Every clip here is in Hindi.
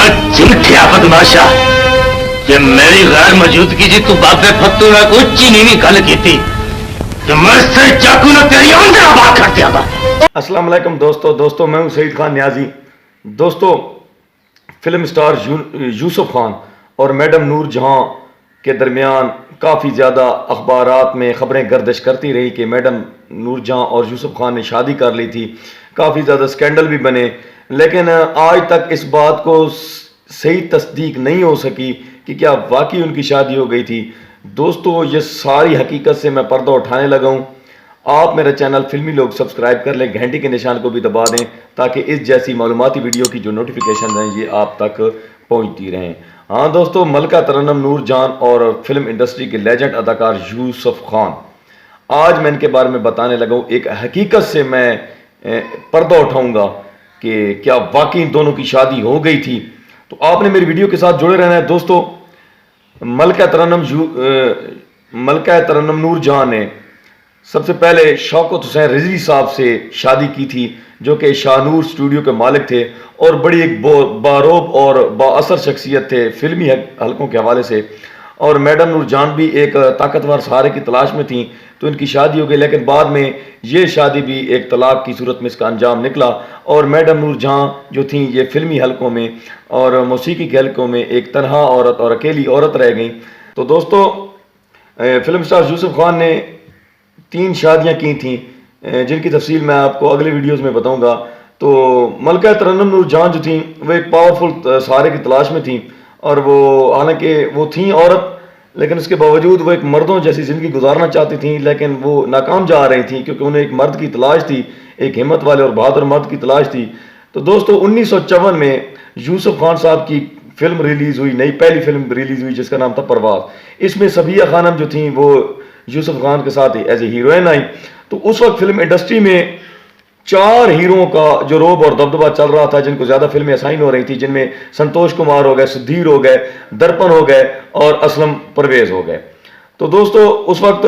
झूठिया बदमाशा, ये मेरी गैर मौजूदगी जी तू बाबे फत्तू ने कुछ नीवी गल की थी कि मैं से चाकू ने तेरी आंदर आबाद कर दिया था। अस्सलाम वालेकुम दोस्तों मैं हूं सईद खान न्याजी। दोस्तों, फिल्म स्टार यूसुफ खान और मैडम नूर जहां के दरमियान काफ़ी ज़्यादा अखबारात में ख़बरें गर्दिश करती रही कि मैडम नूर जहां और यूसुफ खान ने शादी कर ली थी। काफ़ी ज़्यादा स्कैंडल भी बने, लेकिन आज तक इस बात को सही तस्दीक नहीं हो सकी कि क्या वाकई उनकी शादी हो गई थी। दोस्तों, ये सारी हकीकत से मैं पर्दा उठाने लगा हूँ। आप मेरा चैनल फिल्मी लोग सब्सक्राइब कर लें, घंटी के निशान को भी दबा दें ताकि इस जैसी मालूमाती वीडियो की जो नोटिफिकेशन हैं ये आप तक पहुंचती रहें। हाँ दोस्तों, मलका तरन्नुम नूर जान और फिल्म इंडस्ट्री के लेजेंड अदाकार यूसुफ खान, आज मैं इनके बारे में बताने लगा हूँ। एक हकीकत से मैं पर्दा उठाऊंगा कि क्या वाकई इन दोनों की शादी हो गई थी। तो आपने मेरी वीडियो के साथ जुड़े रहना है। दोस्तों, मलका तरन्नुम नूर जान ने सबसे पहले शौकत हुसैन रिजवी साहब से शादी की थी, जो कि शाहनूर स्टूडियो के मालिक थे और बड़ी एक बारोब और बाअसर शख्सियत थे फिल्मी हलकों के हवाले से। और मैडम नूर जान भी एक ताकतवर सहारे की तलाश में थी, तो इनकी शादी हो गई। लेकिन बाद में ये शादी भी एक तलाक की सूरत में इसका अंजाम निकला और मैडम नूर जहां जो थी ये फिल्मी हलकों में और मौसीकी के हलकों में एक तनहा औरत और अकेली औरत रह गई। तो दोस्तों, फिल्म स्टार यूसुफ खान ने 3 शादियां की थी, जिनकी तफसील मैं आपको अगले वीडियोस में बताऊंगा। तो मलका तरन्नुम नूर जान जो थी वो एक पावरफुल सहारे की तलाश में थी और वो हालांकि वो थी औरत, लेकिन उसके बावजूद वो एक मर्दों जैसी ज़िंदगी गुजारना चाहती थी, लेकिन वो नाकाम जा रही थी क्योंकि उन्हें एक मर्द की तलाश थी, एक हिम्मत वाले और बहादुर मर्द की तलाश थी। तो दोस्तों, 1954 में यूसुफ खान साहब की फिल्म रिलीज़ हुई, नई पहली फिल्म रिलीज़ हुई जिसका नाम था परवाज़। इसमें सबिया खानम जो थी वो यूसुफ खान के साथ एज ए हीरोइन आई। तो उस वक्त फिल्म इंडस्ट्री में 4 हीरोओं का जो रोब और दबदबा चल रहा था, जिनको ज़्यादा फिल्में असाइन हो रही थी, जिनमें संतोष कुमार हो गए, सुधीर हो गए, दर्पण हो गए और असलम परवेज हो गए। तो दोस्तों, उस वक्त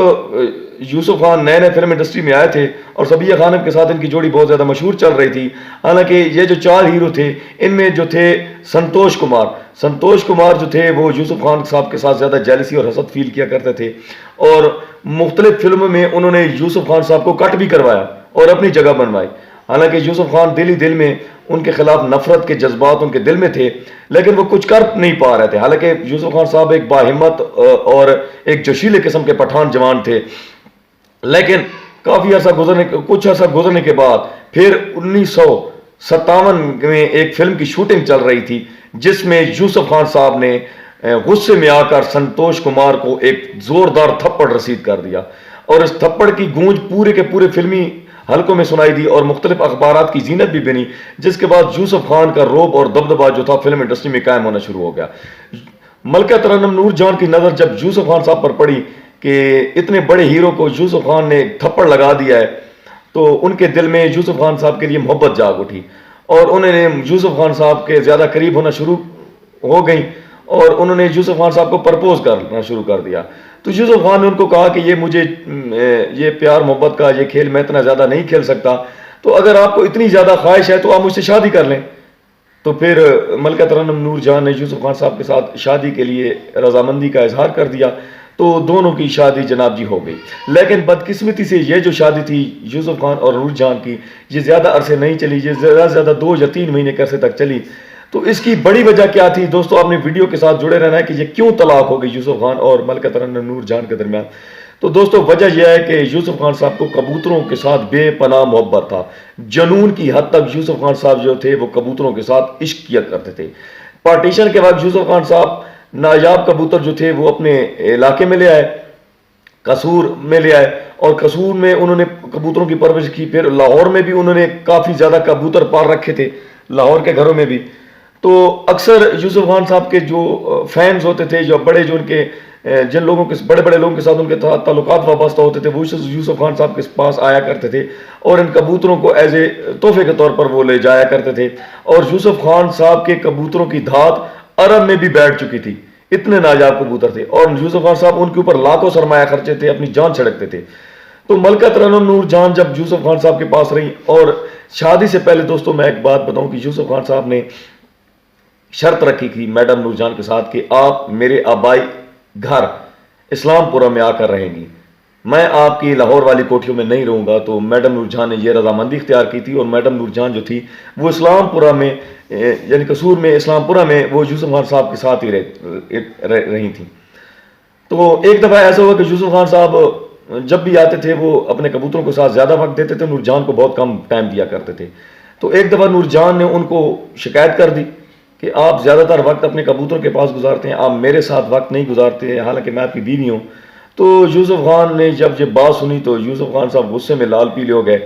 यूसुफ खान नए नए फिल्म इंडस्ट्री में आए थे और सबिया खानम के साथ इनकी जोड़ी बहुत ज़्यादा मशहूर चल रही थी। हालांकि ये जो 4 हीरो थे, इनमें जो थे संतोष कुमार जो थे वो यूसुफ खान साहब के साथ ज़्यादा जेलसी और हसद फील किया करते थे और मुख्तलिफ फिल्मों में उन्होंने यूसुफ खान साहब को कट भी करवाया और अपनी जगह बनवाई। हालांकि यूसुफ खान दिल ही दिल में उनके खिलाफ नफरत के जज्बात उनके दिल में थे, लेकिन वो कुछ कर नहीं पा रहे थे। हालांकि यूसुफ खान साहब एक बाहिम्मत और एक जोशीले किस्म के पठान जवान थे, लेकिन कुछ अर्सा गुजरने के बाद फिर 1957 में एक फिल्म की शूटिंग चल रही थी, जिसमें यूसुफ खान साहब ने गुस्से में आकर संतोष कुमार को एक जोरदार थप्पड़ रसीद कर दिया और इस थप्पड़ की गूंज पूरे के पूरे फिल्मी हलकों में सुनाई दी और मुख्तलिफ अखबारात की जीनत भी बनी, जिसके बाद यूसुफ खान का रोब और दबदबा जो था फिल्म इंडस्ट्री में कायम होना शुरू हो गया। मलका तरन्नुम नूर जान की नज़र जब यूसुफ खान साहब पर पड़ी कि इतने बड़े हीरो को यूसुफ खान ने थप्पड़ लगा दिया है, तो उनके दिल में यूसुफ खान साहब के लिए मोहब्बत जाग उठी और उन्होंने यूसुफ खान साहब के ज़्यादा करीब होना शुरू हो गई और उन्होंने यूसुफ खान साहब को प्रपोज करना शुरू कर दिया। तो यूसुफ खान ने उनको कहा कि ये प्यार मोहब्बत का ये खेल मैं इतना ज़्यादा नहीं खेल सकता, तो अगर आपको इतनी ज़्यादा ख्वाहिश है तो आप मुझसे शादी कर लें। तो फिर मलका तरन्नुम नूर जान ने यूसुफ खान साहब के साथ शादी के लिए रजामंदी का इजहार कर दिया, तो दोनों की शादी जनाब जी हो गई। लेकिन बदकिस्मती से ये जो शादी थी यूसुफ खान और नूर जान की, ये ज़्यादा अरसे नहीं चली, ये ज़्यादा से ज़्यादा 2 या 3 महीने के अरसे तक चली। तो इसकी बड़ी वजह क्या थी दोस्तों, आपने वीडियो के साथ जुड़े रहना है कि ये क्यों तलाक हो गई यूसुफ खान और मलका तरन्नुम नूर जान के दरमियान। तो दोस्तों, वजह यह है कि यूसुफ खान साहब को कबूतरों के साथ बेपनाह मोहब्बत था। जुनून की हद तक यूसुफ खान साहब जो थे वो कबूतरों के साथ इश्क किया करते थे। पार्टीशन के बाद यूसुफ खान साहब नायाब कबूतर जो थे वो अपने इलाके में ले आए, कसूर में ले आए और कसूर में उन्होंने कबूतरों की परवरिश की। फिर लाहौर में भी उन्होंने काफ़ी ज़्यादा कबूतर पाल रखे थे, लाहौर के घरों में भी। तो अक्सर यूसुफ खान साहब के जो फैंस होते थे, जो बड़े जो उनके जिन लोगों के बड़े बड़े लोगों के साथ उनके ताल्लुकात वाबस्ता होते थे, वो यूसुफ खान साहब के पास आया करते थे और इन कबूतरों को एज ए तोहफे के तौर पर वो ले जाया करते थे। और यूसुफ खान साहब के कबूतरों की धात अरब में भी बैठ चुकी थी, इतने नायाब कबूतर थे और यूसुफ खान साहब उनके ऊपर लाखों सरमाया खर्चे थे, अपनी जान छिड़कते थे। तो मलका तरन्नुम नूर जान जब यूसुफ खान साहब के पास रही, और शादी से पहले दोस्तों मैं एक बात बताऊं कि यूसुफ खान साहब ने शर्त रखी थी मैडम नूरजहां के साथ कि आप मेरे आबाई घर इस्लामपुरा में आकर रहेंगी, मैं आपकी लाहौर वाली कोठियों में नहीं रहूंगा। तो मैडम नूरजहां ने यह रजामंदी इख्तियार की थी और मैडम नूरजहां जो थी वो इस्लामपुरा में यानी कसूर में इस्लामपुरा में वो यूसुफ खान साहब के साथ ही रही थी। तो एक दफ़ा ऐसा हुआ कि यूसुफ खान साहब जब भी आते थे वो अपने कबूतरों के साथ ज़्यादा वक्त देते थे, नूरजहां को बहुत कम टाइम दिया करते थे। तो एक दफ़ा नूरजहां ने उनको शिकायत कर दी कि आप ज़्यादातर वक्त अपने कबूतरों के पास गुजारते हैं, आप मेरे साथ वक्त नहीं गुजारते, हालांकि मैं आपकी बीवी हूँ। तो यूसुफ खान ने जब ये बात सुनी तो यूसुफ खान साहब गुस्से में लाल पीले हो गए।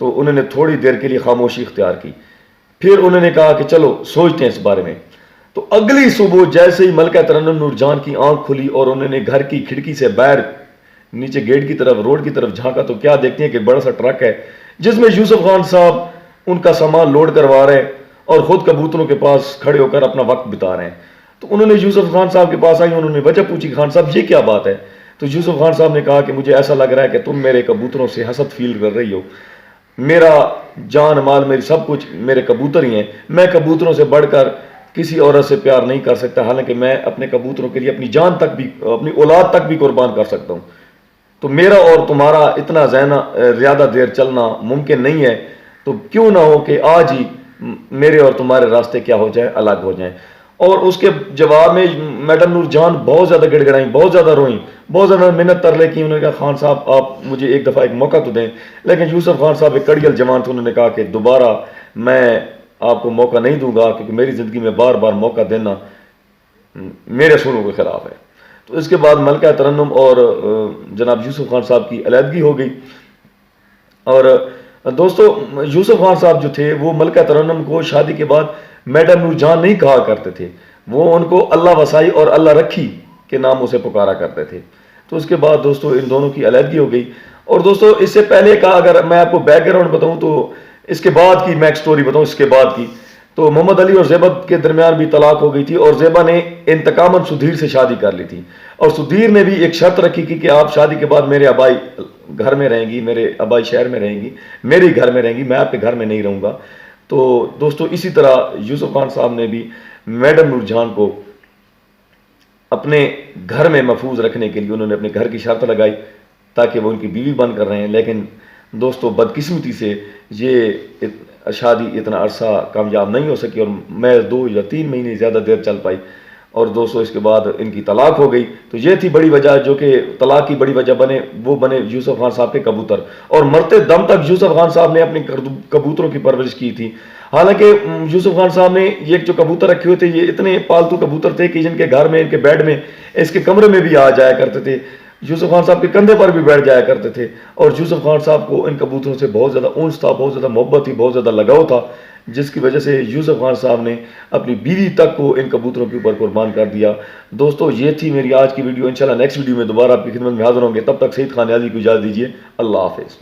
तो उन्होंने थोड़ी देर के लिए खामोशी इख्तियार की, फिर उन्होंने कहा कि चलो सोचते हैं इस बारे में। तो अगली सुबह जैसे ही मलका तरन्नुम नूरजहां की आंख खुली और उन्होंने घर की खिड़की से बाहर नीचे गेट की तरफ रोड की तरफ झांका तो क्या देखते हैं कि बड़ा सा ट्रक है जिसमें यूसुफ खान साहब उनका सामान लोड करवा रहे हैं और खुद कबूतरों के पास खड़े होकर अपना वक्त बिता रहे हैं। तो उन्होंने यूसुफ खान साहब के पास आई, उन्होंने वजह पूछी, खान साहब ये क्या बात है? तो यूसुफ खान साहब ने कहा कि मुझे ऐसा लग रहा है कि तुम मेरे कबूतरों से हसद फील कर रही हो, मेरा जान माल मेरी सब कुछ मेरे कबूतर ही हैं, मैं कबूतरों से बढ़कर किसी औरत से प्यार नहीं कर सकता, हालांकि मैं अपने कबूतरों के लिए अपनी जान तक भी अपनी औलाद तक भी कुर्बान कर सकता हूँ। तो मेरा और तुम्हारा इतना ज़्यादा देर चलना मुमकिन नहीं है, तो क्यों ना हो कि आज ही मेरे और तुम्हारे रास्ते क्या हो जाए, अलग हो जाएं। और उसके जवाब में मैडम नूरजहां बहुत ज़्यादा गिड़गिड़ाई, बहुत ज़्यादा रोई, बहुत ज़्यादा मिन्नत तरले की। उन्होंने कहा खान साहब आप मुझे एक दफ़ा एक मौका तो दें। लेकिन यूसुफ खान साहब एक कड़ियल जवान थे, उन्होंने कहा कि दोबारा मैं आपको मौका नहीं दूंगा क्योंकि मेरी ज़िंदगी में बार बार मौका देना मेरे असूलों के ख़िलाफ़ है। तो इसके बाद मलका तरन्नुम और जनाब यूसुफ खान साहब की अलहदगी हो गई। और दोस्तों यूसुफ खान साहब जो थे वो मलका तरन्नुम को शादी के बाद मैडम नूरजहां नहीं कहा करते थे, वो उनको अल्लाह वसाई और अल्लाह रखी के नामों से पुकारा करते थे। तो उसके बाद दोस्तों इन दोनों की अलहदगी हो गई। और दोस्तों इससे पहले का अगर मैं आपको बैकग्राउंड बताऊं तो इसके बाद की मैं एक स्टोरी बताऊं, इसके बाद की तो मोहम्मद अली और ज़ेबा के दरमियान भी तलाक हो गई थी और ज़ेबा ने इंतकामन सुधीर से शादी कर ली थी। और सुधीर ने भी एक शर्त रखी कि आप शादी के बाद मेरे आबाई घर में रहेंगी, मेरे आबाई शहर में रहेंगी, मेरे घर में रहेंगी, मैं आपके घर में नहीं रहूँगा। तो दोस्तों इसी तरह यूसुफ खान साहब ने भी मैडम नूरजहां को अपने घर में महफूज रखने के लिए उन्होंने अपने घर की शर्त लगाई ताकि वो उनकी बीवी बनकर रहें। लेकिन दोस्तों बदकिस्मती से ये शादी इतना अरसा कामयाब नहीं हो सकी और मैं 2 या 3 महीने ज़्यादा देर चल पाई। और दोस्तों इसके बाद इनकी तलाक हो गई। तो ये थी बड़ी वजह, जो कि तलाक की बड़ी वजह बने यूसुफ खान साहब के कबूतर। और मरते दम तक यूसुफ खान साहब ने अपने कबूतरों की परवरिश की थी। हालांकि यूसुफ खान साहब ने ये जो कबूतर रखे हुए थे ये इतने पालतू कबूतर थे कि जिनके घर में, इनके बेड में, इसके कमरे में भी आ जाया करते थे, यूसुफ खान साहब के कंधे पर भी बैठ जाया करते थे। और यूसुफ खान साहब को इन कबूतरों से बहुत ज़्यादा उन्स था, बहुत ज़्यादा मोहब्बत थी, बहुत ज़्यादा लगाव था, जिसकी वजह से यूसुफ खान साहब ने अपनी बीवी तक को इन कबूतरों के ऊपर कुर्बान कर दिया। दोस्तों ये थी मेरी आज की वीडियो। इंशाल्लाह नेक्स्ट वीडियो में दोबारा आपकी खिदमत में हाजिर होंगे। तब तक सईद खान यादी को इजाज़त दीजिए। अल्लाह हाफिज़।